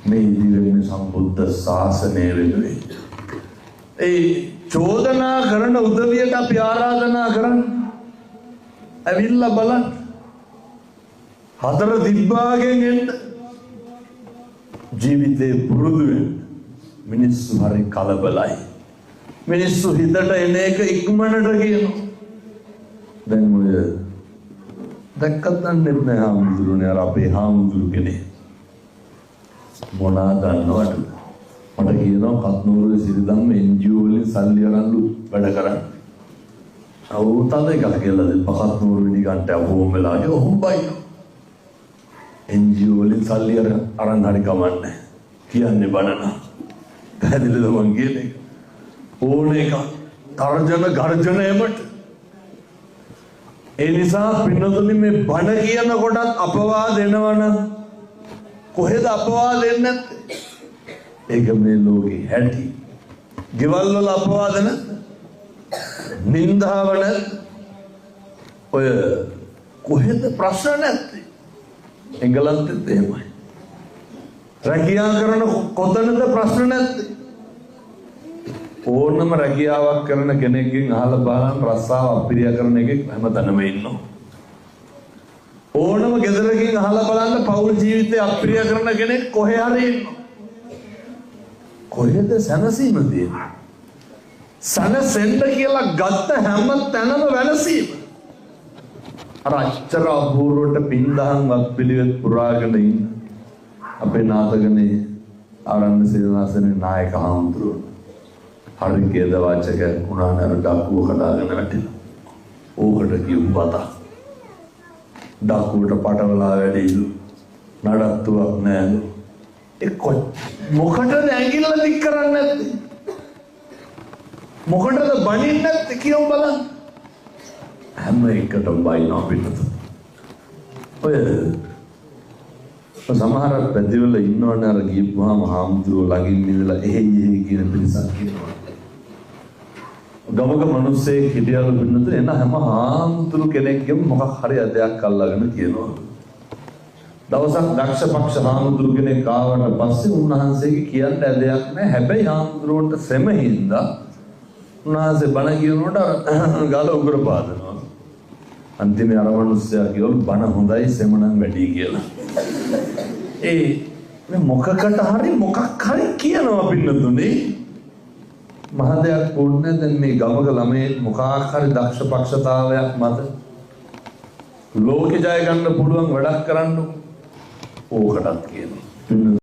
මේ ඉදිරියෙන් සම්බුද්ධ ශාසනය වෙනුවෙන් ඒ චෝදනා කරන උදවියට අපි ආරාධනා කරන්න ඇවිල්ලා බලන්න හතර දිබ්බාගෙන් එන්න ජීවිතේ පුරුදු වෙන්න මිනිස්සු හරි කලබලයි මිනිස්සු හිතට එන එක ඉක්මනට කියනවා දැන් ඔය දැක්කත් දන්නේ නැහැ හාමුදුරුවනේ අර අපේ හාමුදුරු කෙනෙක් මොනා දන්නවද මට කියනවා කත්නෝරුවේ සිරිදම්ම NGO වලින් සල්ලි අරන්ලු වැඩ කරන්න. අවුරුතද එකක් කියලා දෙන්න කත්නෝරුවේ නිකන්ට අවෝම වෙලා ඔහොමයි. NGO වලින් සල්ලි අරන් හරි කමන්නේ. කියන්නේ බනන. පැහැදිලිද මං කියන්නේ? ඕන එක තර්ජන ගර්ජන එමට. ඒ නිසා පින්නතුනි මේ බණ කියන කොටත් අපවාද එනවනම් කොහෙද අපවාද එන්නේ නැත්තේ? ඒක මේ ලෝකේ හැටි. ගෙවල් වල අපවාද නැද්ද? නින්දාව නැද්ද? ඔය කොහෙද ප්‍රශ්න නැත්තේ? එංගලන්තෙත් එහෙමයි. රැකියාව කරන කොතනද ප්‍රශ්න නැත්තේ? ඕනම රැකියාවක් කරන කෙනෙක්ගෙන් අහලා බලන්න රස්සාව අපිරිය කරන එකෙක් හැමතැනම ඉන්නවා. ඕනම ගෙදරකින් අහලා බලන්න පෞල් ජීවිතේ අප්‍රිය කරන කෙනෙක් කොහේ හරි ඉන්නවා. කොහෙද සැනසීම තියෙන්නේ? සැනසෙන්න කියලා ගත්ත හැම තැනම වෙනසීම. අර අච්චර අපූර්වට පින්දහම් වත්පිළිවෙත් පුරාගෙන ඉන්න අපේ නාතකනේ ආරණ්‍ය සේනාසනේ නායක හාමුදුරුවෝ හරි කේද වාචක උනානර ඩක්කුව කඩාගෙන වැටිලා. ඕකට කියුම් බතා. ඩක්කුවට පටවලා වැඩිලු. නඩත්තුවක් නෑලු. මොකටද ඇඟිල්ල දික් කරන්නේ නැත්තේ? මොකටද බනින්නේ නැත්තේ කියමු බලන්න. හැම එකටම බයිනවා පිටත. ඔය සමහර පැතිවල ඉන්නවනේ අර ගියපුවාම හාමුදුරුවෝ ළඟින් ඉඳලා එහෙයි කියන පිරිසක් ඉන්නවා. ගමක මිනිස්සෙක් හිටියලු පින්නත එන හැම හාමුදුරු කෙනෙක්ගෙම මොකක් හරි අදයක් අල්ලගෙන කියනවා. දවසක් දක්ෂ පක්ෂ හාමුදුරු කෙනෙක් ආවට පස්සේ උන්වහන්සේගේ කියන්න ඇදයක් නැහැ. හැබැයි හාමුදුරුවන්ට සෙමින්දා උන්වහන්සේ බණ කියනකොට ගාල උගුර පාදනවා. අන්තිමේ අර මිනිස්සයා කියවලු බණ හොඳයි සෙමණන් වැඩි කියලා. මේ මොකකට හරි මොකක් හරි කියනවා පින්නතුනේ. මහදයක් වුණේ දැන් මේ ගමක ළමයි මොකක් හරි දක්ෂ පක්ෂතාවයක් මත ලෝකෙ ජය ගන්න පුළුවන් වැඩක් කරන්න ඕකටත් කියනවා.